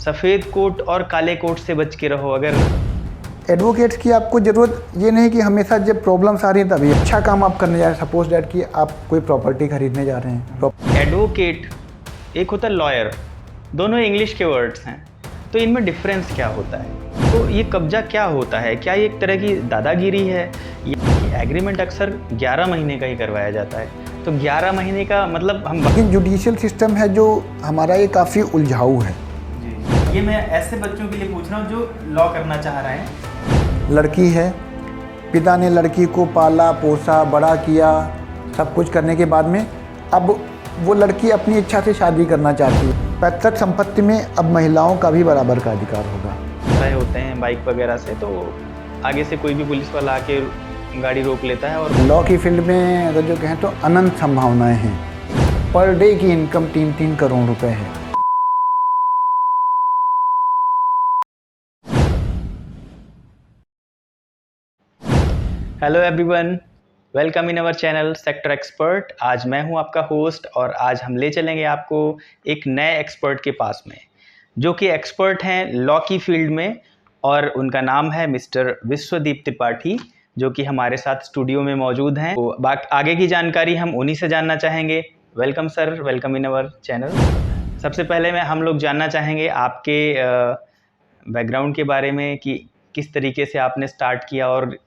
सफ़ेद कोट और काले कोट से बच के रहो। अगर एडवोकेट्स की आपको ज़रूरत ये नहीं कि हमेशा जब प्रॉब्लम्स आ रही हैं तभी अच्छा काम आप करने जा रहे हैं। सपोज डैट कि आप कोई प्रॉपर्टी खरीदने जा रहे हैं। एडवोकेट एक होता है लॉयर, दोनों इंग्लिश के वर्ड्स हैं, तो इनमें डिफरेंस क्या होता है? तो ये कब्जा क्या होता है? क्या ये एक तरह की दादागिरी है? ये एग्रीमेंट अक्सर 11 महीने का ही करवाया जाता है, तो 11 महीने का मतलब हम लेकिन जुडिशियल सिस्टम है जो हमारा ये काफ़ी उलझाऊ है। ये मैं ऐसे बच्चों के लिए पूछ रहा हूँ जो लॉ करना चाह रहे हैं। लड़की है, पिता ने लड़की को पाला पोसा बड़ा किया, सब कुछ करने के बाद में अब वो लड़की अपनी इच्छा से शादी करना चाहती है। पैतृक संपत्ति में अब महिलाओं का भी बराबर का अधिकार होगा। तय होते हैं बाइक वगैरह से, तो आगे से कोई भी पुलिस वाला आके गाड़ी रोक लेता है। और लॉ की फील्ड में अगर जो कहें तो अनंत संभावनाएं हैं। पर डे की इनकम 3-3 करोड़ रुपए है। Hello everyone, welcome in our channel sector expert. आज मैं हूं आपका होस्ट और आज हम ले चलेंगे आपको एक नए एक्सपर्ट के पास में, जो कि एक्सपर्ट हैं लॉ की फील्ड में, और उनका नाम है मिस्टर विश्वदीप त्रिपाठी, जो कि हमारे साथ स्टूडियो में मौजूद हैं। तो आगे की जानकारी हम उन्हीं से जानना चाहेंगे। Welcome sir, welcome in our channel. सबसे पहले हम लोग जानना चाहेंगे आपके बैकग्राउंड के बारे में कि किस तरीके से आपने स्टार्ट किया और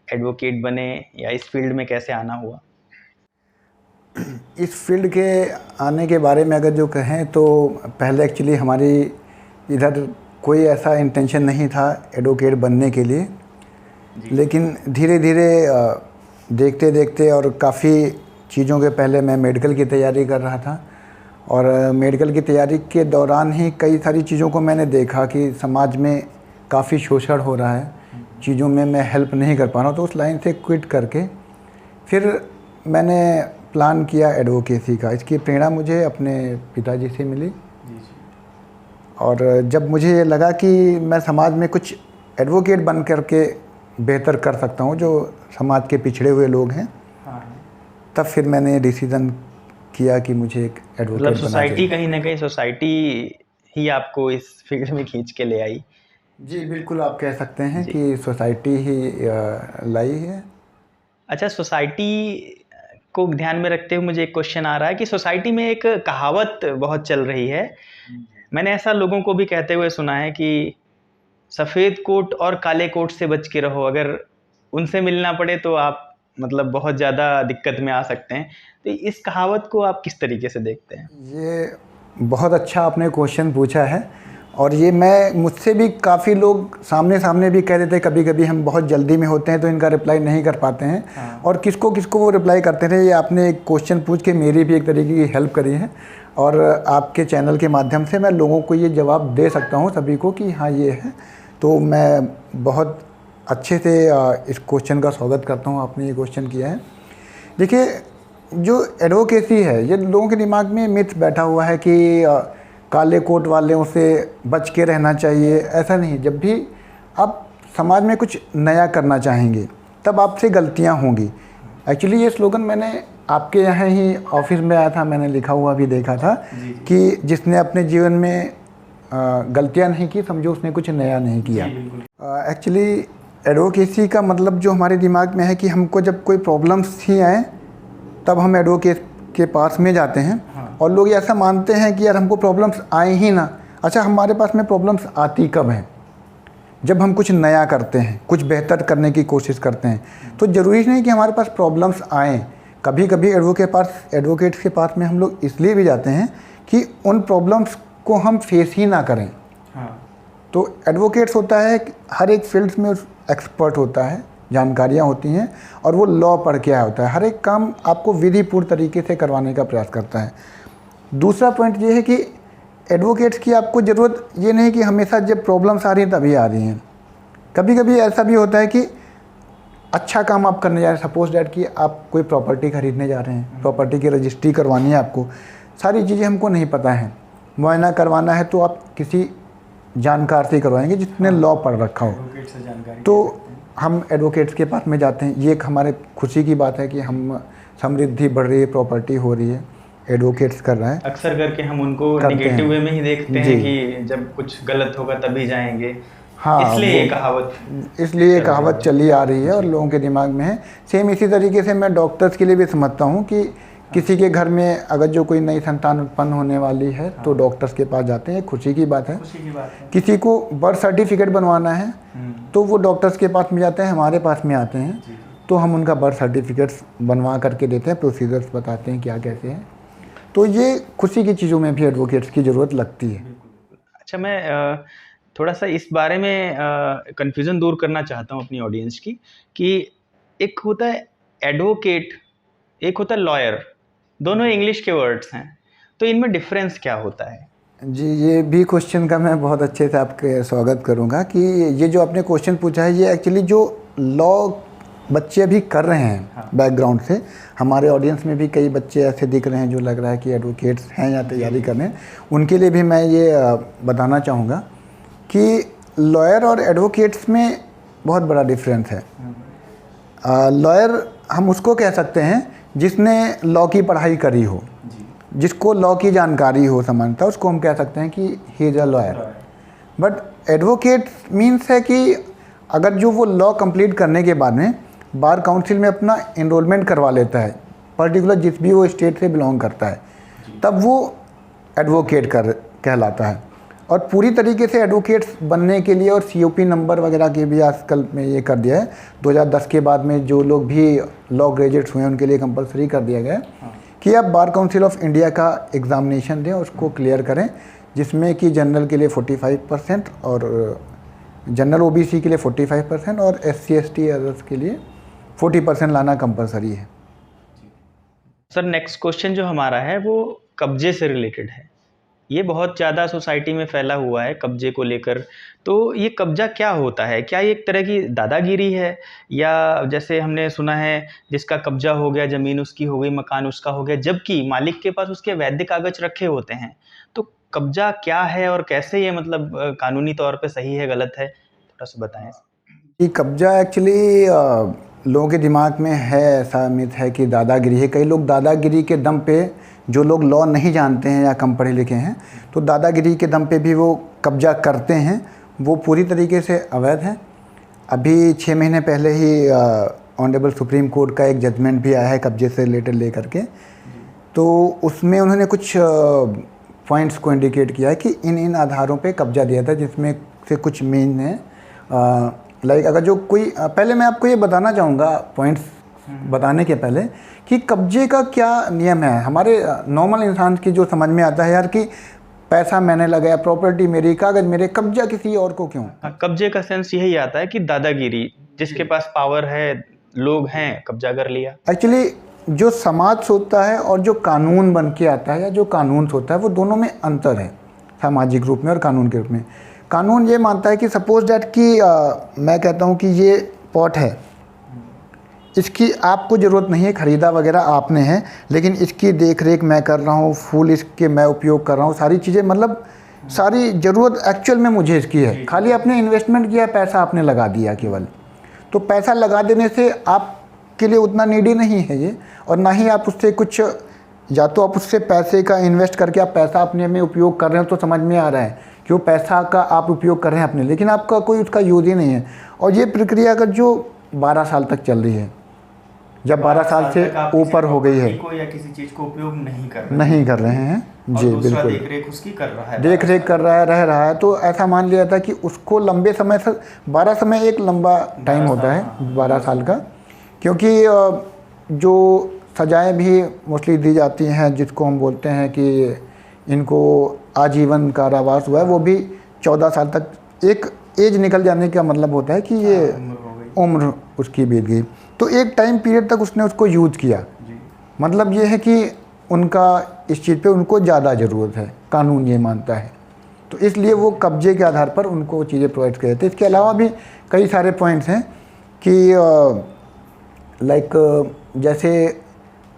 एडवोकेट बने, या इस फील्ड में कैसे आना हुआ? इस फील्ड के आने के बारे में अगर जो कहें तो पहले एक्चुअली हमारी इधर कोई ऐसा इंटेंशन नहीं था एडवोकेट बनने के लिए, लेकिन धीरे धीरे देखते देखते और काफ़ी चीज़ों के पहले मैं मेडिकल की तैयारी कर रहा था, और मेडिकल की तैयारी के दौरान ही कई सारी चीज़ों को मैंने देखा कि समाज में काफ़ी शोषण हो रहा है, चीज़ों में मैं हेल्प नहीं कर पा रहा हूँ। तो उस लाइन से क्विट करके फिर मैंने प्लान किया एडवोकेसी का। इसकी प्रेरणा मुझे अपने पिताजी से मिली, और जब मुझे ये लगा कि मैं समाज में कुछ एडवोकेट बन करके बेहतर कर सकता हूँ जो समाज के पिछड़े हुए लोग हैं, तब फिर मैंने डिसीज़न किया कि मुझे एक एडवोकेट बनना चाहिए। सोसाइटी कहीं ना कहीं सोसाइटी ही आपको इस फील्ड में खींच के ले आई? जी बिल्कुल, आप कह सकते हैं कि सोसाइटी ही लाई है। अच्छा, सोसाइटी को ध्यान में रखते हुए मुझे एक क्वेश्चन आ रहा है कि सोसाइटी में एक कहावत बहुत चल रही है, मैंने ऐसा लोगों को भी कहते हुए सुना है कि सफ़ेद कोट और काले कोट से बच के रहो। अगर उनसे मिलना पड़े तो आप मतलब बहुत ज़्यादा दिक्कत में आ सकते हैं। तो इस कहावत को आप किस तरीके से देखते हैं? ये बहुत अच्छा आपने क्वेश्चन पूछा है, और ये मुझसे भी काफ़ी लोग सामने भी कह देते, कभी कभी हम बहुत जल्दी में होते हैं तो इनका रिप्लाई नहीं कर पाते हैं। और किसको किसको वो रिप्लाई करते थे। ये आपने एक क्वेश्चन पूछ के मेरी भी एक तरीके की हेल्प करी है, और आपके चैनल के माध्यम से मैं लोगों को ये जवाब दे सकता हूँ सभी को कि हाँ ये है। तो मैं बहुत अच्छे से इस क्वेश्चन का स्वागत करता हूँ, आपने ये क्वेश्चन किया है। देखिए, जो एडवोकेसी है ये लोगों के दिमाग में मिथ बैठा हुआ है कि काले कोट वालों से बच के रहना चाहिए। ऐसा नहीं, जब भी आप समाज में कुछ नया करना चाहेंगे तब आपसे गलतियां होंगी। एक्चुअली ये स्लोगन मैंने आपके यहाँ ही ऑफिस में आया था, मैंने लिखा हुआ भी देखा था कि जिसने अपने जीवन में गलतियां नहीं की समझो उसने कुछ नया नहीं किया। एक्चुअली एडवोकेसी का मतलब जो हमारे दिमाग में है कि हमको जब कोई प्रॉब्लम्स ही आए तब हम एडवोकेट के पास में जाते हैं। और लोग ऐसा मानते हैं कि यार हमको प्रॉब्लम्स आए ही ना। अच्छा, हमारे पास में प्रॉब्लम्स आती कब हैं? जब हम कुछ नया करते हैं, कुछ बेहतर करने की कोशिश करते हैं। तो ज़रूरी नहीं कि हमारे पास प्रॉब्लम्स आएँ। कभी कभी एडवोकेट्स के पास में हम लोग इसलिए भी जाते हैं कि उन प्रॉब्लम्स को हम फेस ही ना करें। तो एडवोकेट्स होता है, हर एक फील्ड में एक्सपर्ट होता है, जानकारियाँ होती हैं, और वो लॉ पढ़ के आया होता है। हर एक काम आपको विधिपूर्ण तरीके से करवाने का प्रयास करता है। दूसरा पॉइंट ये है कि एडवोकेट्स की आपको ज़रूरत ये नहीं कि हमेशा जब प्रॉब्लम्स आ रही हैं तभी आ रही हैं। कभी कभी ऐसा भी होता है कि अच्छा काम आप करने जा रहे हैं। सपोज डैट कि आप कोई प्रॉपर्टी खरीदने जा रहे हैं, प्रॉपर्टी की रजिस्ट्री करवानी है आपको, सारी चीज़ें हमको नहीं पता है, मुआयना करवाना है तो आप किसी जानकार से करवाएंगे जिसने लॉ पढ़ रखा हो। तो हम एडवोकेट्स के पास में जाते हैं। ये एक हमारे खुशी की बात है कि हम समृद्धि बढ़ रही है, प्रॉपर्टी हो रही है। एडवोकेट्स कर रहे हैं। अक्सर करके हम उनको नेगेटिव वे में ही देखते हैं कि जब कुछ गलत होगा तभी जाएंगे। हाँ, इसलिए ये कहावत चली आ रही है और लोगों के दिमाग में है। सेम इसी तरीके से मैं डॉक्टर्स के लिए भी समझता हूँ कि किसी के घर में अगर जो कोई नई संतान उत्पन्न होने वाली है तो डॉक्टर्स के पास जाते हैं, खुशी की बात है। किसी को बर्थ सर्टिफिकेट बनवाना है तो वो डॉक्टर्स के पास में जाते हैं, हमारे पास में आते हैं तो हम उनका बर्थ सर्टिफिकेट्स बनवा करके देते हैं, प्रोसीजर्स बताते हैं क्या कैसे हैं। तो ये खुशी की चीज़ों में भी एडवोकेट्स की ज़रूरत लगती है। अच्छा, मैं थोड़ा सा इस बारे में कन्फ्यूज़न दूर करना चाहता हूँ अपनी ऑडियंस की, कि एक होता है एडवोकेट, एक होता है लॉयर, दोनों इंग्लिश के वर्ड्स हैं, तो इनमें डिफरेंस क्या होता है? जी, ये भी क्वेश्चन का मैं बहुत अच्छे से आपके स्वागत करूंगा कि ये जो आपने क्वेश्चन पूछा है ये एक्चुअली जो लॉ बच्चे अभी कर रहे हैं बैकग्राउंड से, हमारे ऑडियंस में भी कई बच्चे ऐसे दिख रहे हैं जो लग रहा है कि एडवोकेट्स हैं या तैयारी कर रहे हैं, उनके लिए भी मैं ये बताना चाहूँगा कि लॉयर और एडवोकेट्स में बहुत बड़ा डिफरेंस है। लॉयर हम उसको कह सकते हैं जिसने लॉ की पढ़ाई करी हो, जिसको लॉ की जानकारी हो समानता, उसको हम कह सकते हैं कि he is a lawyer. But advocate means है कि अगर जो वो लॉ कंप्लीट करने के बाद में बार काउंसिल में अपना एनरोलमेंट करवा लेता है, पर्टिकुलर जिस भी वो स्टेट से बिलोंग करता है, तब वो एडवोकेट कहलाता है। और पूरी तरीके से एडवोकेट्स बनने के लिए और COP नंबर वगैरह के भी आजकल में ये कर दिया है, 2010 के बाद में जो लोग भी लॉ ग्रेजुएट्स हुए हैं उनके लिए कंपलसरी कर दिया गया है कि आप बार काउंसिल ऑफ इंडिया का एग्ज़ामिनेशन दें, उसको क्लियर करें, जिसमें कि जनरल के लिए 45% और जनरल OBC के लिए 45% और SC ST अदर्स के लिए 40% लाना कंपलसरी है। सर, नेक्स्ट क्वेश्चन जो हमारा है वो कब्जे से रिलेटेड है। ये बहुत ज़्यादा सोसाइटी में फैला हुआ है कब्जे को लेकर, तो ये कब्जा क्या होता है? क्या ये एक तरह की दादागिरी है, या जैसे हमने सुना है जिसका कब्जा हो गया, ज़मीन उसकी हो गई, मकान उसका हो गया, जबकि मालिक के पास उसके वैध कागज रखे होते हैं। तो कब्जा क्या है और कैसे ये मतलब कानूनी तौर पे सही है, गलत है, थोड़ा सा बताएं। ये कब्जा एक्चुअली लोगों के दिमाग में है, ऐसा मिथ है कि दादागिरी है। कई लोग दादागिरी के दम पे, जो लोग लॉ नहीं जानते हैं या कम पढ़े लिखे हैं, तो दादागिरी के दम पे भी वो कब्जा करते हैं, वो पूरी तरीके से अवैध है। अभी 6 महीने पहले ही ऑनरेबल सुप्रीम कोर्ट का एक जजमेंट भी आया है कब्जे से रिलेटेड लेकर के, तो उसमें उन्होंने कुछ पॉइंट्स को इंडिकेट किया है कि इन आधारों पे कब्जा दिया था, जिसमें से कुछ मेन है। लाइक अगर जो कोई, पहले मैं आपको ये बताना चाहूँगा पॉइंट्स बताने के पहले कि कब्जे का क्या नियम है। हमारे नॉर्मल इंसान की जो समझ में आता है यार कि पैसा मैंने लगाया, प्रॉपर्टी मेरी, कागज मेरे, कब्जा किसी और को क्यों? कब्जे का सेंस यही आता है कि दादागिरी, जिसके पास पावर है, लोग हैं, कब्जा कर लिया। एक्चुअली जो समाज सोचता है और जो कानून बन के आता है या जो कानून सोचता है, वो दोनों में अंतर है, सामाजिक रूप में और कानून के रूप में। कानून ये मानता है कि सपोज डैट कि मैं कहता हूँ कि ये पॉट है, इसकी आपको ज़रूरत नहीं है, ख़रीदा वगैरह आपने है, लेकिन इसकी देख रेख मैं कर रहा हूँ, फूल इसके मैं उपयोग कर रहा हूँ, सारी चीज़ें, मतलब सारी ज़रूरत एक्चुअल में मुझे इसकी है। खाली आपने इन्वेस्टमेंट किया, पैसा आपने लगा दिया केवल, तो पैसा लगा देने से आपके लिए उतना नीडी नहीं है ये, और ना ही आप उससे कुछ, या तो आप उससे पैसे का इन्वेस्ट करके आप पैसा अपने में उपयोग कर रहे हो तो समझ में आ रहा है कि वो पैसा का आप उपयोग कर रहे हैं अपने, लेकिन आपका कोई उसका यूज़ ही नहीं है। और ये प्रक्रिया अगर जो 12 साल तक चल रही है, जब 12 साल से ऊपर हो गई है, या किसी चीज़ को उपयोग नहीं कर रहे हैं जी, बिल्कुल, देख रेख उसकी कर रहा है, देख रेख कर रहा है, रह रहा है, तो ऐसा मान लिया था कि उसको लंबे समय से, 12 समय एक लंबा टाइम होता है 12 साल का, क्योंकि जो सजाएं भी मोस्टली दी जाती हैं, जिसको हम बोलते हैं कि इनको आजीवन कारावास हुआ है, वो भी 14 साल तक, एक एज निकल जाने का मतलब होता है कि ये उम्र उसकी बीत गई, तो एक टाइम पीरियड तक उसने उसको यूज़ किया। मतलब ये है कि उनका इस चीज़ पे उनको ज़्यादा ज़रूरत है, कानून ये मानता है, तो इसलिए वो कब्जे के आधार पर उनको चीज़ें प्रोवाइड करते हैं। इसके अलावा भी कई सारे पॉइंट्स हैं कि लाइक जैसे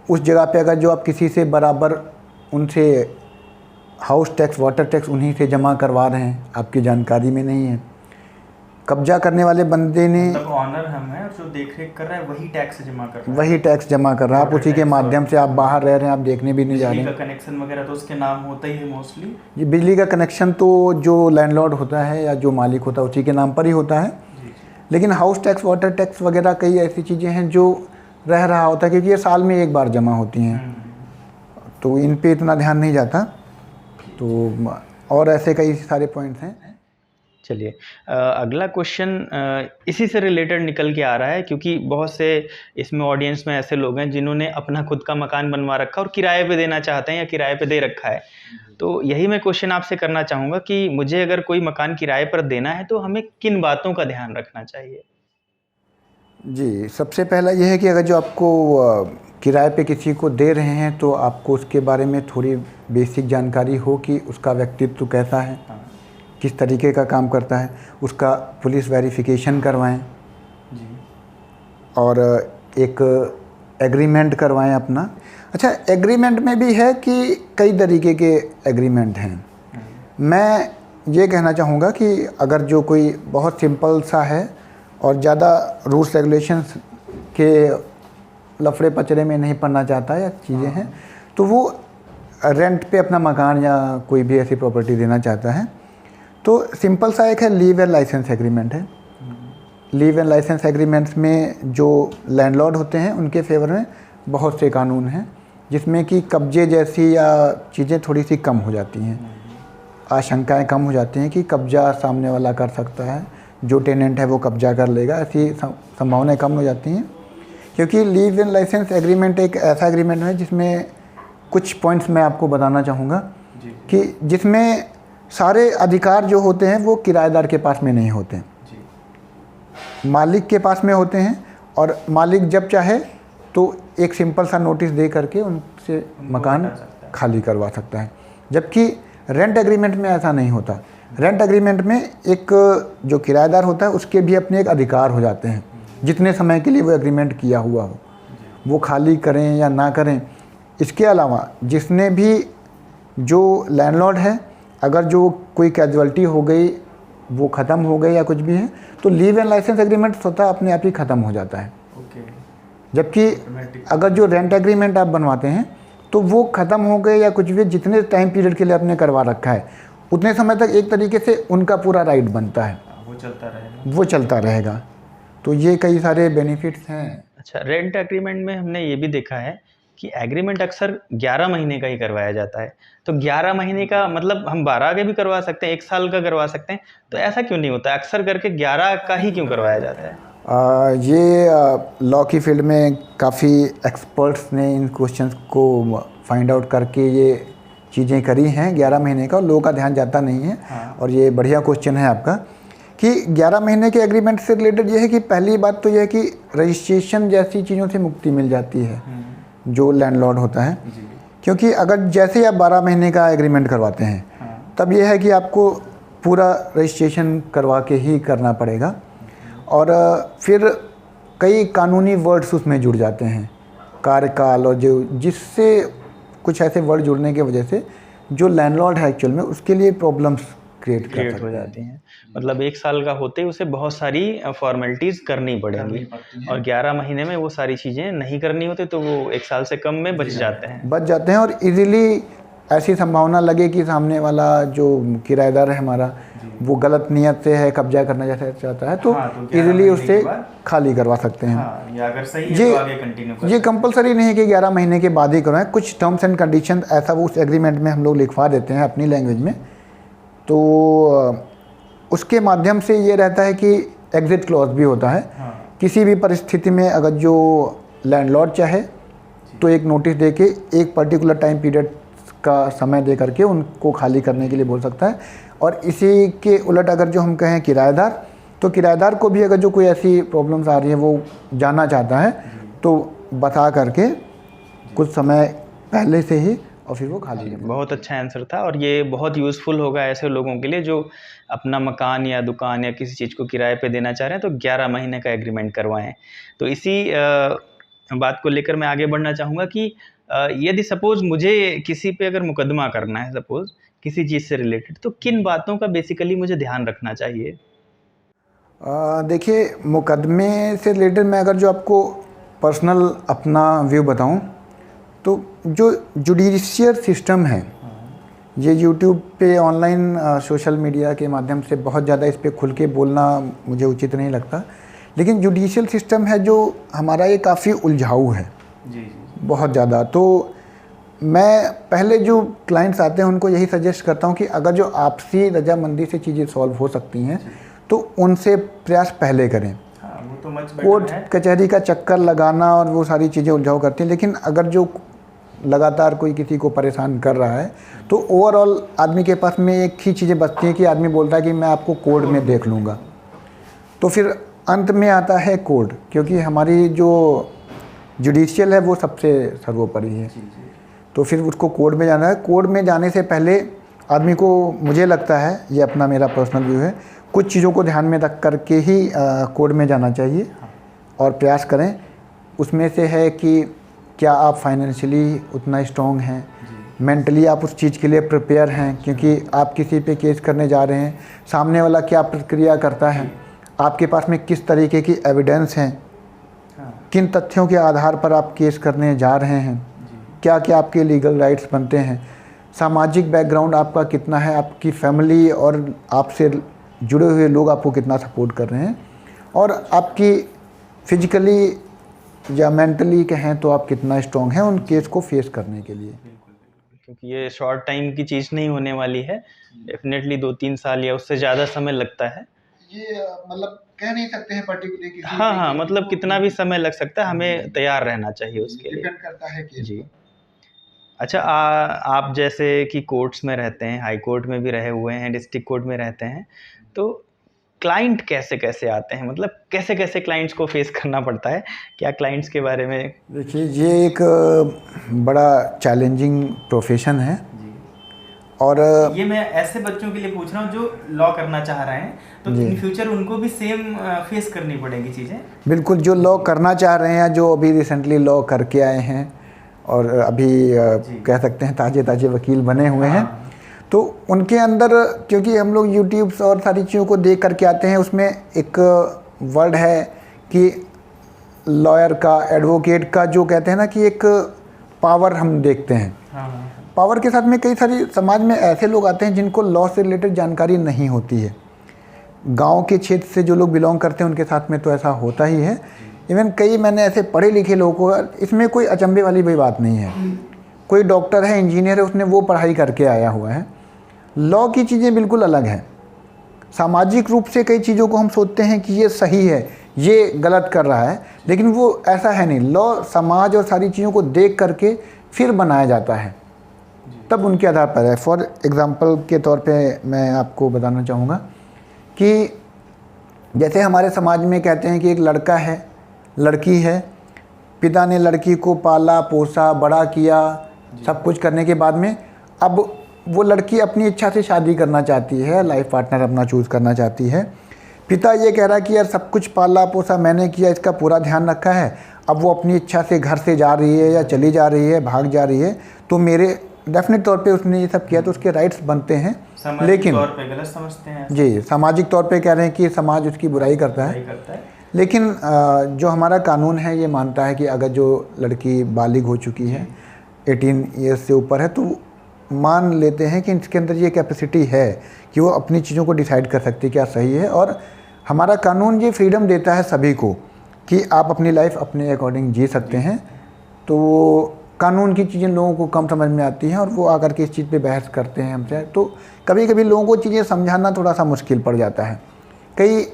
उस जगह पे अगर जो आप किसी से बराबर उनसे हाउस टैक्स, वाटर टैक्स उन्हीं से जमा करवा रहे हैं, आपकी जानकारी में नहीं है, कब्जा करने वाले बंदे ने, मतलब ऑनर हम है और जो देख रेख कर रहा है वही टैक्स जमा कर रहा है, वही टैक्स जमा कर रहा है। आप उसी के माध्यम से आप बाहर रह रहे हैं, आप देखने भी नहीं जा रहे बिजली हैं। का कनेक्शन वगैरह तो उसके नाम होता ही है मोस्टली। ये बिजली का कनेक्शन तो जो लैंडलॉर्ड होता है या जो मालिक होता है उसी के नाम पर ही होता है। लेकिन हाउस टैक्स, वाटर टैक्स वगैरह कई ऐसी चीज़ें हैं जो रह रहा होता है, क्योंकि ये साल में एक बार जमा होती हैं, तो इन पे इतना ध्यान नहीं जाता। तो और ऐसे कई सारे पॉइंट्स हैं। चलिए अगला क्वेश्चन इसी से रिलेटेड निकल के आ रहा है, क्योंकि बहुत से इसमें ऑडियंस में ऐसे लोग हैं जिन्होंने अपना खुद का मकान बनवा रखा और किराए पे देना चाहते हैं या किराए पे दे रखा है। तो यही मैं क्वेश्चन आपसे करना चाहूँगा कि मुझे अगर कोई मकान किराए पर देना है तो हमें किन बातों का ध्यान रखना चाहिए? जी, सबसे पहला ये है कि अगर जो आपको किराए पे किसी को दे रहे हैं तो आपको उसके बारे में थोड़ी बेसिक जानकारी हो कि उसका व्यक्तित्व कैसा है, किस तरीके का काम करता है, उसका पुलिस वेरिफिकेशन करवाएं जी। और एक एग्रीमेंट करवाएं अपना। अच्छा, एग्रीमेंट में भी है कि कई तरीके के एग्रीमेंट हैं। मैं ये कहना चाहूँगा कि अगर जो कोई बहुत सिंपल सा है और ज़्यादा रूल्स रेगुलेशंस के लफड़े पचड़े में नहीं पड़ना चाहता या चीज़ें हैं, तो वो रेंट पे अपना मकान या कोई भी ऐसी प्रॉपर्टी देना चाहता है, तो सिंपल सा एक है लीव एंड लाइसेंस एग्रीमेंट है। लीव एंड लाइसेंस एग्रीमेंट्स में जो लैंडलॉर्ड होते हैं उनके फेवर में बहुत से कानून हैं, जिसमें कि कब्जे जैसी या चीज़ें थोड़ी सी कम हो जाती हैं, आशंकाएं कम हो जाती हैं कि कब्जा सामने वाला कर सकता है, जो टेनेंट है वो कब्जा कर लेगा, ऐसी संभावनाएं कम हो जाती हैं। क्योंकि लीव एंड लाइसेंस एग्रीमेंट एक ऐसा एग्रीमेंट है जिसमें कुछ पॉइंट्स मैं आपको बताना चाहूँगा कि जिसमें सारे अधिकार जो होते हैं वो किराएदार के पास में नहीं होते, मालिक के पास में होते हैं। और मालिक जब चाहे तो एक सिंपल सा नोटिस दे करके उनसे मकान खाली करवा सकता है, जबकि रेंट एग्रीमेंट में ऐसा नहीं होता। रेंट एग्रीमेंट में एक जो किराएदार होता है उसके भी अपने एक अधिकार हो जाते हैं, जितने समय के लिए वो एग्रीमेंट किया हुआ हो, वो खाली करें या ना करें। इसके अलावा जिसने भी जो लैंडलॉर्ड है, अगर जो कोई कैजुअलिटी हो गई, वो ख़त्म हो गई या कुछ भी है, तो लीव एंड लाइसेंस एग्रीमेंट स्वतः अपने आप ही ख़त्म हो जाता है। जबकि अगर जो रेंट एग्रीमेंट आप बनवाते हैं तो वो ख़त्म हो गए या कुछ भी, जितने टाइम पीरियड के लिए आपने करवा रखा है उतने समय तक एक तरीके से उनका पूरा राइट बनता है, वो चलता रहेगा। तो ये कई सारे बेनिफिट्स हैं। अच्छा, रेंट एग्रीमेंट में हमने ये भी देखा है कि एग्रीमेंट अक्सर 11 महीने का ही करवाया जाता है। तो 11 महीने का मतलब हम 12 के भी करवा सकते हैं, 1 साल का करवा सकते हैं, तो ऐसा क्यों नहीं होता? अक्सर करके 11 का ही क्यों करवाया जाता है? ये लॉ की फील्ड में काफ़ी एक्सपर्ट्स ने इन क्वेश्चंस को फाइंड आउट करके ये चीज़ें करी हैं 11 महीने का, और लोगों का ध्यान जाता नहीं है। और ये बढ़िया क्वेश्चन है आपका कि 11 महीने के एग्रीमेंट से रिलेटेड ये है कि पहली बात तो ये है कि रजिस्ट्रेशन जैसी चीज़ों से मुक्ति मिल जाती है जो लैंडलॉर्ड होता है। क्योंकि अगर जैसे आप 12 महीने का एग्रीमेंट करवाते हैं तब ये है कि आपको पूरा रजिस्ट्रेशन करवा के ही करना पड़ेगा, और फिर कई कानूनी वर्ड्स उसमें जुड़ जाते हैं, कार्यकाल, और जो जिससे कुछ ऐसे वर्ड जुड़ने की वजह से जो लैंडलॉर्ड है एक्चुअल में उसके लिए प्रॉब्लम्स क्रिएट हो जाती हैं। मतलब 1 साल का होते ही उसे बहुत सारी फॉर्मेलिटीज़ करनी पड़ेंगी, और 11 महीने में वो सारी चीज़ें नहीं करनी होती, तो वो 1 साल से कम में बच जाते हैं। और इजीली ऐसी संभावना लगे कि सामने वाला जो किराएदार है हमारा वो गलत नियत से है, कब्जा करना जैसा चाहता है, तो इजीली उससे खाली करवा सकते हैं। या अगर सही है तो आगे कंटिन्यू ये कंपलसरी नहीं है कि 11 महीने के बाद ही करवाएं, कुछ टर्म्स एंड कंडीशन ऐसा वो उस एग्रीमेंट में हम लोग लिखवा देते हैं अपनी लैंग्वेज में, तो उसके माध्यम से ये रहता है कि एग्जिट क्लॉज भी होता है। किसी भी परिस्थिति में अगर जो लैंडलॉर्ड चाहे तो एक नोटिस दे के एक पर्टिकुलर टाइम पीरियड का समय दे करके उनको खाली करने के लिए बोल सकता है। और इसी के उलट अगर जो हम कहें किराएदार, तो किराएदार को भी अगर जो कोई ऐसी प्रॉब्लम्स आ रही है वो जानना चाहता है तो बता करके कुछ समय पहले से ही, और फिर वो खाली है। बहुत अच्छा आंसर था, और ये बहुत यूज़फुल होगा ऐसे लोगों के लिए जो अपना मकान या दुकान या किसी चीज़ को किराए पे देना चाह रहे हैं, तो 11 महीने का एग्रीमेंट करवाएं। तो इसी बात को लेकर मैं आगे बढ़ना चाहूँगा कि यदि सपोज़ मुझे किसी पे अगर मुकदमा करना है, सपोज़ किसी चीज़ से रिलेटेड, तो किन बातों का बेसिकली मुझे ध्यान रखना चाहिए? देखिए, मुकदमे से रिलेटेड मैं अगर जो आपको पर्सनल अपना व्यू बताऊं, तो जो जुडिशियल सिस्टम है, ये यूट्यूब पे ऑनलाइन सोशल मीडिया के माध्यम से बहुत ज़्यादा इस पे खुल के बोलना मुझे उचित नहीं लगता, लेकिन जुडिशियल सिस्टम है जो हमारा, ये काफ़ी उलझाऊ है। जी जी। बहुत ज़्यादा। तो मैं पहले जो क्लाइंट्स आते हैं उनको यही सजेस्ट करता हूँ कि अगर जो आपसी रजामंदी से चीज़ें सॉल्व हो सकती हैं तो उनसे प्रयास पहले करें। हाँ, वो तो मच बेटर कोर्ट है। कचहरी का चक्कर लगाना और वो सारी चीज़ें उलझाऊ करती हैं, लेकिन अगर जो लगातार कोई किसी को परेशान कर रहा है तो ओवरऑल आदमी के पास में एक ही चीज़ें बचती हैं कि आदमी बोलता है कि मैं आपको कोर्ट में देख लूँगा। तो फिर अंत में आता है कोर्ट, क्योंकि हमारी जो जुडिशियल है वो सबसे सर्वोपरि है। तो फिर उसको कोर्ट में जाना है। कोर्ट में जाने से पहले आदमी को, मुझे लगता है, ये अपना मेरा पर्सनल व्यू है, कुछ चीज़ों को ध्यान में रख करके ही कोर्ट में जाना चाहिए और प्रयास करें। उसमें से है कि क्या आप फाइनेंशियली उतना स्ट्रॉन्ग हैं, मेंटली आप उस चीज़ के लिए प्रिपेयर हैं, क्योंकि आप किसी पे केस करने जा रहे हैं, सामने वाला क्या प्रतिक्रिया करता है, आपके पास में किस तरीके की एविडेंस हैं, किन तथ्यों के आधार पर आप केस करने जा रहे हैं, क्या क्या आपके लीगल राइट्स बनते हैं, सामाजिक बैकग्राउंड आपका कितना है, आपकी फैमिली और आपसे जुड़े हुए लोग आपको कितना सपोर्ट कर रहे हैं, और आपकी फिजिकली या मेंटली कहें तो आप कितना स्ट्रॉन्ग हैं उन केस को फेस करने के लिए। क्योंकि ये शॉर्ट टाइम की चीज़ नहीं होने वाली है, डेफिनेटली 2-3 साल या उससे ज़्यादा समय लगता है। ये मतलब कह नहीं सकते हैं पर्टिकुलरली किसी हाँ हाँ, मतलब कितना भी समय लग सकता है, हमें तैयार रहना चाहिए उसके लिए। डिपेंड करता है केस जी। पर। अच्छा, आप जैसे कि कोर्ट्स में रहते हैं, हाई कोर्ट में भी रहे हुए हैं, डिस्ट्रिक्ट कोर्ट में रहते हैं, तो क्लाइंट कैसे कैसे आते हैं, मतलब कैसे कैसे क्लाइंट्स को फेस करना पड़ता है, क्या क्लाइंट्स के बारे में? देखिए, ये एक बड़ा चैलेंजिंग प्रोफेशन है। और ये मैं ऐसे बच्चों के लिए पूछ रहा हूँ जो लॉ करना चाह रहे हैं, तो इन फ्यूचर उनको भी सेम फेस करनी पड़ेगी चीज़ें? बिल्कुल, जो लॉ करना चाह रहे हैं, जो अभी रिसेंटली लॉ करके आए हैं और अभी कह सकते हैं ताज़े ताज़े वकील बने हुए हैं, तो उनके अंदर, क्योंकि हम लोग यूट्यूब और सारी चीज़ों को देख करके आते हैं, उसमें एक वर्ड है कि लॉयर का, एडवोकेट का, जो कहते हैं ना कि एक पावर हम देखते हैं। पावर के साथ में कई सारी समाज में ऐसे लोग आते हैं जिनको लॉ से रिलेटेड जानकारी नहीं होती है। गांव के क्षेत्र से जो लोग बिलोंग करते हैं उनके साथ में तो ऐसा होता ही है। इवन कई मैंने ऐसे पढ़े लिखे लोगों को, इसमें कोई अचंभे वाली भी बात नहीं है। कोई डॉक्टर है, इंजीनियर है, उसने वो पढ़ाई करके आया हुआ है। लॉ की चीज़ें बिल्कुल अलग हैं। सामाजिक रूप से कई चीज़ों को हम सोचते हैं कि ये सही है, ये गलत कर रहा है, लेकिन वो ऐसा है नहीं। लॉ समाज और सारी चीज़ों को देख करके फिर बनाया जाता है, तब उनके आधार पर है। फॉर एग्ज़ाम्पल के तौर पे मैं आपको बताना चाहूँगा कि जैसे हमारे समाज में कहते हैं कि एक लड़का है, लड़की है, पिता ने लड़की को पाला पोसा बड़ा किया, सब कुछ करने के बाद में अब वो लड़की अपनी इच्छा से शादी करना चाहती है, लाइफ पार्टनर अपना चूज़ करना चाहती है। पिता ये कह रहा है कि यार सब कुछ पाला पोसा मैंने किया, इसका पूरा ध्यान रखा है, अब वो अपनी इच्छा से घर से जा रही है या चली जा रही है, भाग जा रही है, तो मेरे डेफिनेट तौर पे उसने ये सब किया तो उसके राइट्स बनते हैं। लेकिन तौर पे गलत समझते हैं जी, सामाजिक तौर पे कह रहे हैं कि समाज उसकी बुराई करता है। लेकिन जो हमारा कानून है ये मानता है कि अगर जो लड़की बालिग हो चुकी है, 18 ईयर्स से ऊपर है, तो मान लेते हैं कि इसके अंदर ये कैपेसिटी है कि वो अपनी चीज़ों को डिसाइड कर सकती है क्या सही है। और हमारा कानून ये फ्रीडम देता है सभी को कि आप अपनी लाइफ अपने अकॉर्डिंग जी सकते हैं। तो कानून की चीज़ें लोगों को कम समझ में आती हैं और वो आकर के इस चीज़ पे बहस करते हैं हमसे, तो कभी कभी लोगों को चीज़ें समझाना थोड़ा सा मुश्किल पड़ जाता है। कई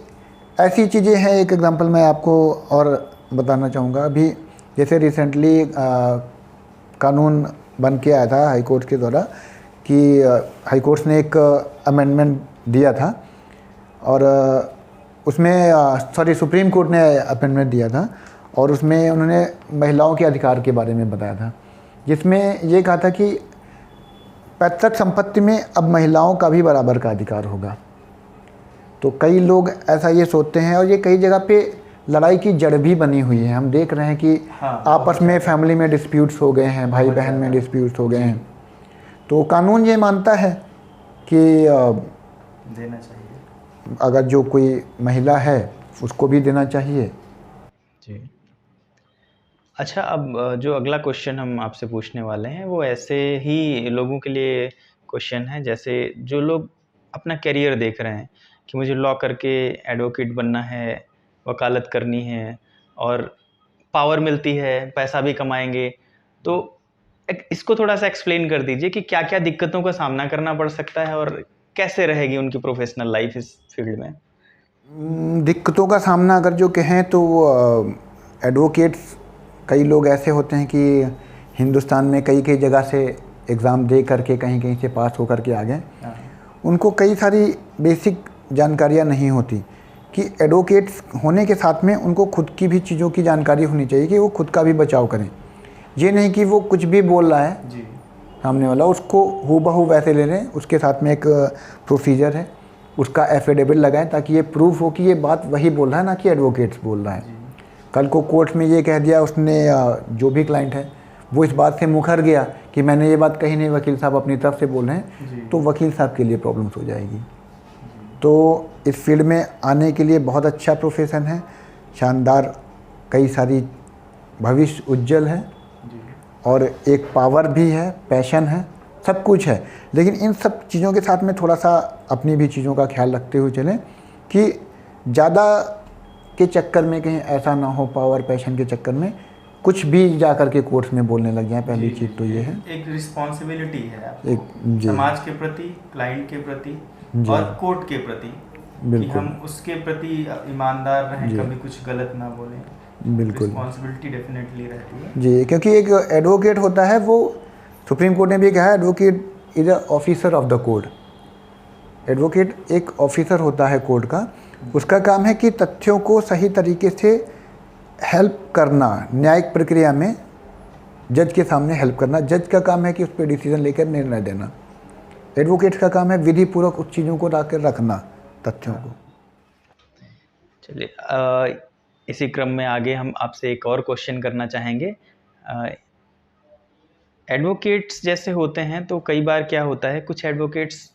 ऐसी चीज़ें हैं, एक एग्जांपल मैं आपको और बताना चाहूँगा। अभी जैसे रिसेंटली कानून बन के आया था हाई कोर्ट के द्वारा कि हाई कोर्ट ने एक अमेंडमेंट दिया था और उसमें सुप्रीम कोर्ट ने अमेंडमेंट दिया था और उसमें उन्होंने महिलाओं के अधिकार के बारे में बताया था, जिसमें ये कहा था कि पैतृक संपत्ति में अब महिलाओं का भी बराबर का अधिकार होगा। तो कई लोग ऐसा ये सोचते हैं और ये कई जगह पे लड़ाई की जड़ भी बनी हुई है। हम देख रहे हैं कि आपस में फैमिली में डिस्प्यूट्स हो गए हैं, भाई बहन में डिस्प्यूट्स हो गए हैं। तो कानून ये मानता है कि देना चाहिए, अगर जो कोई महिला है उसको भी देना चाहिए। जी। अच्छा, अब जो अगला क्वेश्चन हम आपसे पूछने वाले हैं वो ऐसे ही लोगों के लिए क्वेश्चन है, जैसे जो लोग अपना करियर देख रहे हैं कि मुझे लॉ करके एडवोकेट बनना है, वकालत करनी है और पावर मिलती है, पैसा भी कमाएंगे। तो इसको थोड़ा सा एक्सप्लेन कर दीजिए कि क्या क्या दिक्कतों का सामना करना पड़ सकता है और कैसे रहेगी उनकी प्रोफेशनल लाइफ इस फील्ड में। दिक्कतों का सामना अगर जो कहें तो एडवोकेट्स, कई लोग ऐसे होते हैं कि हिंदुस्तान में कई कई जगह से एग्ज़ाम दे करके कहीं कहीं से पास होकर के आ गए। उनको कई सारी बेसिक जानकारियां नहीं होती कि एडवोकेट्स होने के साथ में उनको खुद की भी चीज़ों की जानकारी होनी चाहिए कि वो खुद का भी बचाव करें। ये नहीं कि वो कुछ भी बोल रहा है जी। सामने वाला उसको हूबहू वैसे ले लें, उसके साथ में एक प्रोसीजर है, उसका एफिडेविट लगाएं ताकि ये प्रूफ हो कि ये बात वही बोल रहा है, ना कि एडवोकेट्स बोल रहा है। कल को कोर्ट में ये कह दिया उसने, जो भी क्लाइंट है वो इस बात से मुखर गया कि मैंने ये बात कही नहीं, वकील साहब अपनी तरफ से बोल रहे हैं, तो वकील साहब के लिए प्रॉब्लम्स हो जाएगी। तो इस फील्ड में आने के लिए बहुत अच्छा प्रोफेशन है, शानदार, कई सारी भविष्य उज्जवल है और एक पावर भी है, पैशन है, सब कुछ है। लेकिन इन सब चीज़ों के साथ में थोड़ा सा अपनी भी चीज़ों का ख्याल रखते हुए चलें कि ज़्यादा के चक्कर में कहीं ऐसा ना हो, पावर पैशन के चक्कर में कुछ भी जा कर के कोर्ट में बोलने लग जाए। पहली चीज़ तो ये है, एक रिस्पॉन्सिबिलिटी है आपको, एक जी, समाज के प्रति, क्लाइंट के प्रति और कोर्ट के प्रति, कि हम उसके प्रति ईमानदार रहें, कभी कुछ गलत ना बोलें। बिल्कुल रिस्पॉन्सिबिलिटी डेफिनेटली रहती है जी, क्योंकि एक एडवोकेट होता है, वो सुप्रीम कोर्ट ने भी कहा है advocate is a officer of the court. Advocate एक ऑफिसर होता है कोर्ट का, उसका काम है कि तथ्यों को सही तरीके से हेल्प करना, न्यायिक प्रक्रिया में जज के सामने हेल्प करना। जज का काम है कि उस पर डिसीजन लेकर निर्णय देना। एडवोकेट का काम है विधि पूर्वक उस चीज़ों को लाकर रखना, तथ्यों को। चलिए, इसी क्रम में आगे हम आपसे एक और क्वेश्चन करना चाहेंगे। एडवोकेट्स जैसे होते हैं तो कई बार क्या होता है, कुछ एडवोकेट्स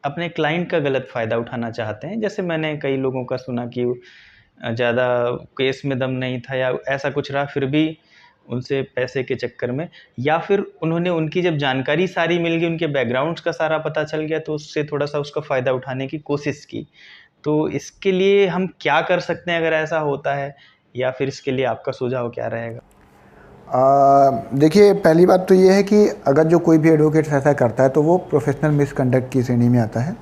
अपने क्लाइंट का गलत फ़ायदा उठाना चाहते हैं। जैसे मैंने कई लोगों का सुना कि ज़्यादा केस में दम नहीं था या ऐसा कुछ रहा, फिर भी उनसे पैसे के चक्कर में, या फिर उन्होंने, उनकी जब जानकारी सारी मिल गई, उनके बैकग्राउंड्स का सारा पता चल गया, तो उससे थोड़ा सा उसका फ़ायदा उठाने की कोशिश की। तो इसके लिए हम क्या कर सकते हैं अगर ऐसा होता है, या फिर इसके लिए आपका सुझाव क्या रहेगा? देखिए, पहली बात तो ये है कि अगर जो कोई भी एडवोकेट ऐसा करता है तो वो प्रोफेशनल मिसकंडक्ट की श्रेणी में आता है।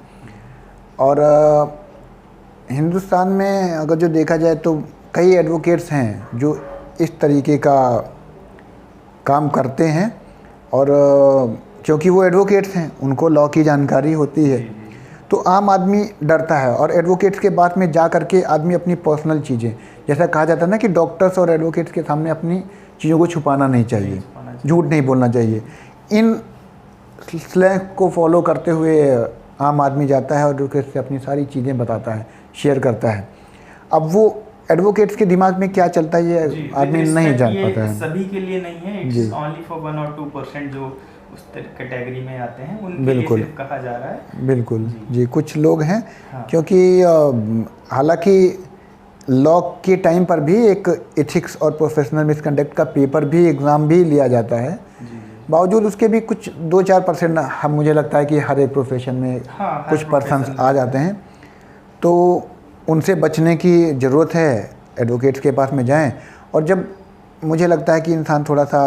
और हिंदुस्तान में अगर जो देखा जाए तो कई एडवोकेट्स हैं जो इस तरीके का काम करते हैं। और क्योंकि वो एडवोकेट्स हैं, उनको लॉ की जानकारी होती है, तो आम आदमी डरता है। और एडवोकेट्स के बात में जा करके आदमी अपनी पर्सनल चीज़ें, जैसा कहा जाता है ना कि डॉक्टर्स और एडवोकेट्स के सामने अपनी चीज़ों को छुपाना नहीं चाहिए, झूठ नहीं बोलना चाहिए। इन सिलसिले को फॉलो करते हुए आम आदमी जाता है और एडवोकेट से अपनी सारी चीज़ें बताता है, शेयर करता है। अब वो एडवोकेट्स के दिमाग में क्या चलता है ये आदमी नहीं जान पाता है। सभी के लिए नहीं है, इट्स ओनली फॉर 1 और 2% जो उस कैटेगरी में आते हैं, उनके लिए सिर्फ कहा जा रहा है। बिल्कुल जी, कुछ लोग हैं। हाँ। क्योंकि हालांकि लॉ के टाइम पर भी एक एथिक्स और प्रोफेशनल मिसकंडक्ट का पेपर भी, एग्ज़ाम भी लिया जाता है। बावजूद उसके भी कुछ 2-4% हम, मुझे लगता है कि हर एक प्रोफेशन में कुछ पर्सन्स आ जाते हैं। तो उनसे बचने की ज़रूरत है, एडवोकेट्स के पास में जाएं। और जब मुझे लगता है कि इंसान थोड़ा सा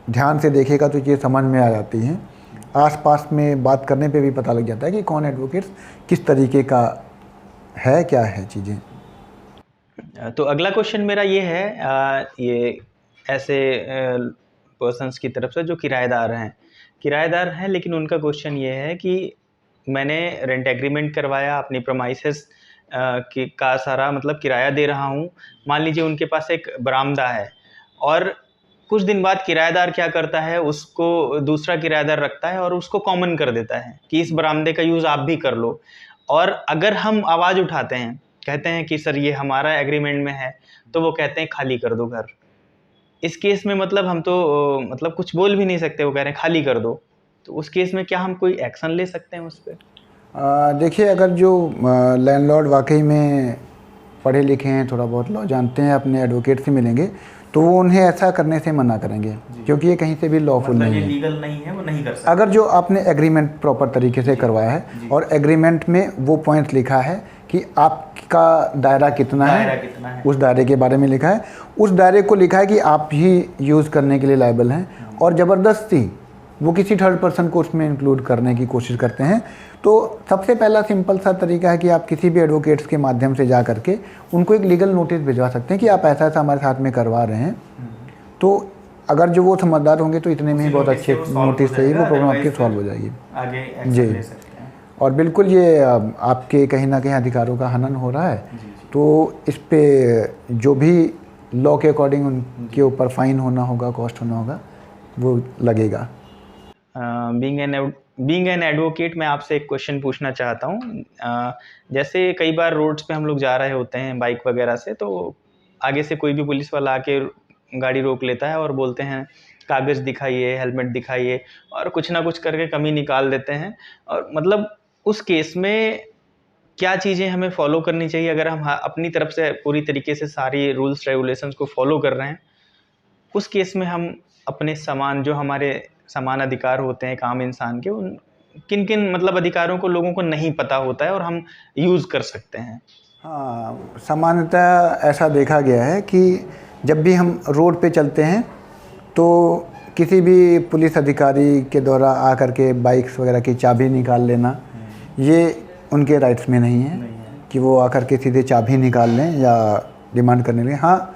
ध्यान से देखेगा तो ये समझ में आ जाती हैं। आसपास में बात करने पे भी पता लग जाता है कि कौन एडवोकेट्स किस तरीके का है, क्या है चीज़ें। तो अगला क्वेश्चन मेरा ये है, ये ऐसे पर्सन्स की तरफ से जो किराएदार हैं, लेकिन उनका क्वेश्चन ये है कि मैंने रेंट एग्रीमेंट करवाया, अपनी प्रमाइसेस का सारा मतलब किराया दे रहा हूँ। मान लीजिए उनके पास एक बरामदा है और कुछ दिन बाद किराएदार क्या करता है, उसको दूसरा किराएदार रखता है और उसको कॉमन कर देता है कि इस बरामदे का यूज़ आप भी कर लो। और अगर हम आवाज़ उठाते हैं, कहते हैं कि सर ये हमारा एग्रीमेंट में है, तो वो कहते हैं खाली कर दो घर। इस केस में मतलब हम तो मतलब कुछ बोल भी नहीं सकते, वो कह रहे हैं खाली कर दो। तो उस केस में क्या हम कोई एक्शन ले सकते हैं उस पर? देखिए, अगर जो लैंडलॉर्ड वाकई में पढ़े लिखे हैं, थोड़ा बहुत लॉ जानते हैं, अपने एडवोकेट से मिलेंगे तो वो उन्हें ऐसा करने से मना करेंगे, क्योंकि ये कहीं से भी लॉफुल मतलब नहीं ये है, लीगल नहीं है, वो नहीं कर सकते। अगर जो आपने एग्रीमेंट प्रॉपर तरीके से करवाया है और एग्रीमेंट में वो पॉइंट लिखा है कि आपका दायरा कितना है, उस दायरे के बारे में लिखा है, उस दायरे को लिखा है कि आप ही यूज़ करने के लिए लायबल हैं, और ज़बरदस्ती वो किसी थर्ड पर्सन को उसमें इंक्लूड करने की कोशिश करते हैं, तो सबसे पहला सिंपल सा तरीका है कि आप किसी भी एडवोकेट्स के माध्यम से जा करके उनको एक लीगल नोटिस भिजवा सकते हैं कि आप ऐसा ऐसा हमारे साथ में करवा रहे हैं। तो अगर जो वो समझदार होंगे तो इतने में ही बहुत अच्छे नोटिस से ही वो प्रॉब्लम आपकी सॉल्व हो जाएगी। आगे जी, ले सकते हैं। और बिल्कुल ये आपके कहीं ना कहीं अधिकारों का हनन हो रहा है, तो इस पे जो भी लॉ के अकॉर्डिंग उनके ऊपर फाइन होना होगा, कॉस्ट होना होगा, वो लगेगा। बीइंग एन एडवोकेट, मैं आपसे एक क्वेश्चन पूछना चाहता हूँ। जैसे कई बार रोड्स पे हम लोग जा रहे होते हैं बाइक वगैरह से, तो आगे से कोई भी पुलिस वाला आके गाड़ी रोक लेता है और बोलते हैं कागज़ दिखाइए, हेलमेट दिखाइए, और कुछ ना कुछ करके कमी निकाल देते हैं। और मतलब उस केस में क्या चीज़ें हमें फॉलो करनी चाहिए अगर हम अपनी तरफ से पूरी तरीके से सारी रूल्स रेगुलेशंस को फॉलो कर रहे हैं? उस केस में हम अपने जो हमारे समान अधिकार होते हैं एक आम इंसान के, उन किन किन मतलब अधिकारों को लोगों को नहीं पता होता है और हम यूज़ कर सकते हैं? हाँ, सामान्यतः ऐसा देखा गया है कि जब भी हम रोड पे चलते हैं तो किसी भी पुलिस अधिकारी के द्वारा आकर के बाइक्स वगैरह की चाबी निकाल लेना, ये उनके राइट्स में नहीं है कि वो आकर के सीधे चाबी निकाल लें या डिमांड करने लगे। हाँ,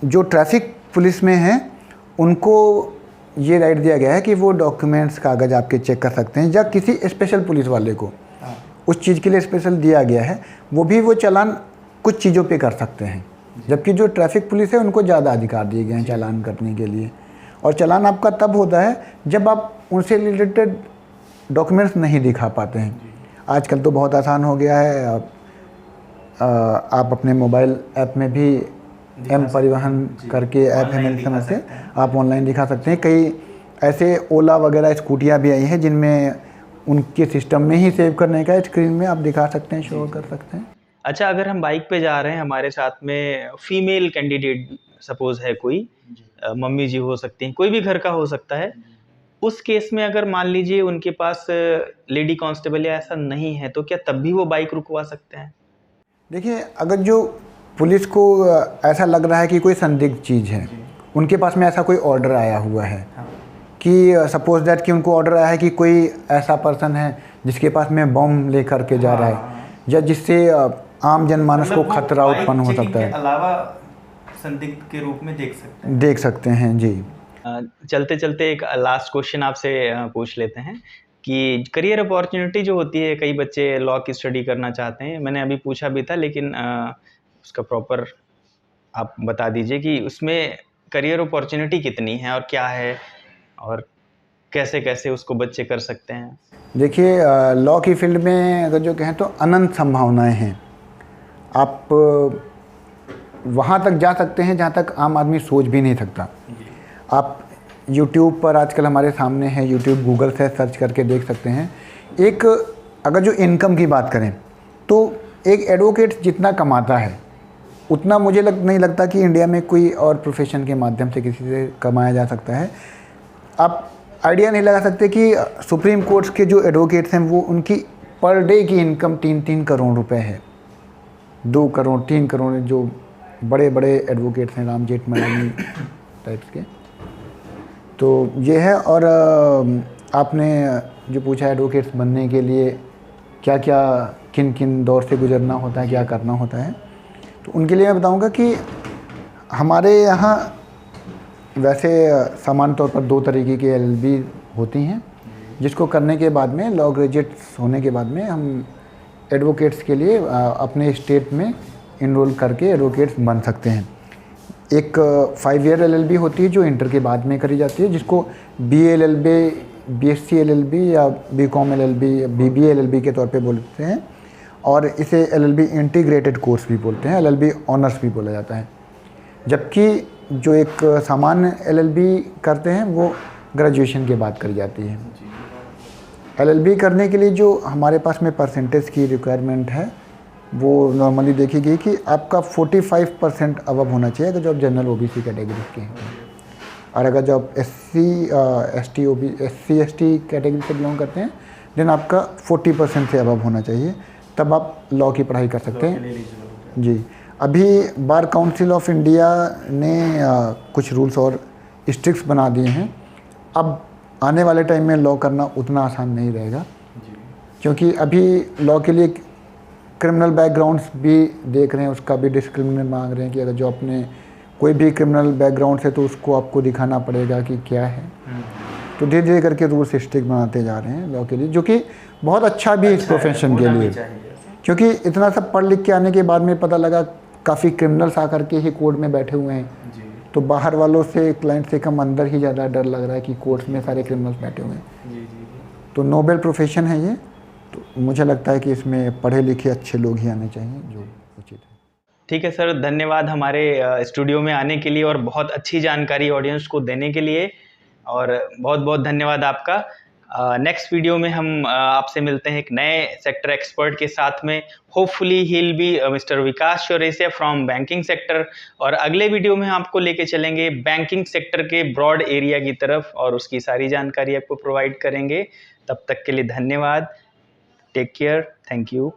जो ट्रैफिक पुलिस में हैं उनको ये राइट दिया गया है कि वो डॉक्यूमेंट्स, कागज़ आपके चेक कर सकते हैं, या किसी स्पेशल पुलिस वाले को उस चीज़ के लिए स्पेशल दिया गया है, वो भी वो चालान कुछ चीज़ों पे कर सकते हैं, जबकि जो ट्रैफिक पुलिस है उनको ज़्यादा अधिकार दिए गए हैं चालान करने के लिए। और चालान आपका तब होता है जब आप उनसे रिलेटेड डॉक्यूमेंट्स नहीं दिखा पाते हैं। आजकल तो बहुत आसान हो गया है, आप अपने मोबाइल ऐप में भी एम परिवहन करके ऐप है मेरे समझ से, आप ऑनलाइन दिखा सकते हैं। कई ऐसे ओला वगैरह स्कूटियाँ भी आई हैं जिनमें उनके सिस्टम में ही सेव करने का स्क्रीन में आप दिखा सकते हैं, शो कर सकते हैं। अच्छा, अगर हम बाइक पे जा रहे हैं, हमारे साथ में फीमेल कैंडिडेट सपोज है कोई, मम्मी जी हो सकती हैं, कोई भी घर का हो सकता है, उस केस में अगर मान लीजिए उनके पास लेडी कांस्टेबल या ऐसा नहीं है, तो क्या तब भी वो बाइक रुकवा सकते हैं? देखिए, अगर जो पुलिस को ऐसा लग रहा है कि कोई संदिग्ध चीज़ है, उनके पास में ऐसा कोई ऑर्डर आया हुआ है कि सपोज दैट कि उनको ऑर्डर आया है कि कोई ऐसा पर्सन है जिसके पास में बम लेकर के जा रहा है, या जिससे आम जनमानस को खतरा उत्पन्न हो सकता है, अलावा संदिग्ध के रूप में देख सकते हैं। जी, चलते चलते एक लास्ट क्वेश्चन आपसे पूछ लेते हैं कि करियर अपॉर्चुनिटी जो होती है, कई बच्चे लॉ की स्टडी करना चाहते हैं, मैंने अभी पूछा भी था, लेकिन उसका प्रॉपर आप बता दीजिए कि उसमें करियर अपॉर्चुनिटी कितनी है और क्या है, और कैसे कैसे उसको बच्चे कर सकते हैं? देखिए, लॉ की फील्ड में अगर जो कहें तो अनंत संभावनाएं हैं। आप वहाँ तक जा सकते हैं जहाँ तक आम आदमी सोच भी नहीं सकता। आप YouTube पर आजकल हमारे सामने है, YouTube, गूगल से सर्च करके देख सकते हैं। एक अगर जो इनकम की बात करें तो एक एडवोकेट जितना कमाता है उतना मुझे नहीं लगता कि इंडिया में कोई और प्रोफेशन के माध्यम से किसी से कमाया जा सकता है। आप आइडिया नहीं लगा सकते कि सुप्रीम कोर्ट्स के जो एडवोकेट्स हैं वो उनकी पर डे की इनकम 3-3 करोड़ रुपए है। 2 करोड़ 3 करोड़ जो बड़े बड़े एडवोकेट्स हैं, राम जेठमलानी टाइप्स के, तो ये है। और आपने जो पूछा एडवोकेट्स बनने के लिए क्या क्या किन किन दौर से गुजरना होता है, क्या करना होता है, तो उनके लिए मैं बताऊंगा कि हमारे यहाँ वैसे सामान्य तौर पर 2 तरीके की LLB होती हैं, जिसको करने के बाद में, लॉ ग्रेजुएट्स होने के बाद में, हम एडवोकेट्स के लिए अपने स्टेट में इनरोल करके एडवोकेट्स बन सकते हैं। एक 5 ईयर LLB होती है जो इंटर के बाद में करी जाती है, जिसको BA LLB, BSc LLB या BCom LLB, BBA LLB के तौर पे बोलते हैं, और इसे LLB इंटीग्रेटेड कोर्स भी बोलते हैं, LLB ऑनर्स भी बोला जाता है। जबकि जो एक सामान्य LLB करते हैं वो ग्रेजुएशन के बाद करी जाती है। LLB करने के लिए जो हमारे पास में परसेंटेज की रिक्वायरमेंट है वो नॉर्मली देखी गई कि आपका 45% अबव होना चाहिए अगर जो आप जनरल OBC कैटेगरी के हैं। और अगर जो आप SC ST कैटेगरी से बिलोंग करते हैं देन आपका 40% से अबव होना चाहिए, तब आप लॉ की पढ़ाई कर सकते हैं जी। अभी बार काउंसिल ऑफ इंडिया ने कुछ रूल्स और स्ट्रिक्ट बना दिए हैं। अब आने वाले टाइम में लॉ करना उतना आसान नहीं रहेगा, क्योंकि अभी लॉ के लिए क्रिमिनल बैकग्राउंड्स भी देख रहे हैं, उसका भी डिस्क्रिमिनेट मांग रहे हैं कि अगर जो अपने कोई भी क्रिमिनल बैकग्राउंड से तो उसको आपको दिखाना पड़ेगा कि क्या है। तो धीरे धीरे करके रूल्स स्ट्रिक्ट बनाते जा रहे हैं लॉ के लिए, जो कि बहुत अच्छा भी इस प्रोफेशन के लिए, क्योंकि इतना सब पढ़ लिख के आने के बाद में पता लगा काफ़ी क्रिमिनल्स आकर के ही कोर्ट में बैठे हुए हैं, तो बाहर वालों से क्लाइंट से कम अंदर ही ज़्यादा डर लग रहा है कि कोर्ट में सारे क्रिमिनल्स बैठे हुए हैं। तो नोबेल प्रोफेशन है ये, तो मुझे लगता है कि इसमें पढ़े लिखे अच्छे लोग ही आने चाहिए जो उचित है। ठीक है सर, धन्यवाद हमारे स्टूडियो में आने के लिए और बहुत अच्छी जानकारी ऑडियंस को देने के लिए, और बहुत बहुत धन्यवाद आपका। नेक्स्ट वीडियो में हम आपसे मिलते हैं एक नए सेक्टर एक्सपर्ट के साथ में। Hopefully he will be mister Vikas Chaurasia from banking sector, और अगले वीडियो में हम आपको लेके चलेंगे बैंकिंग सेक्टर के ब्रॉड एरिया की तरफ और उसकी सारी जानकारी आपको प्रोवाइड करेंगे। तब तक के लिए धन्यवाद, टेक केयर, थैंक यू।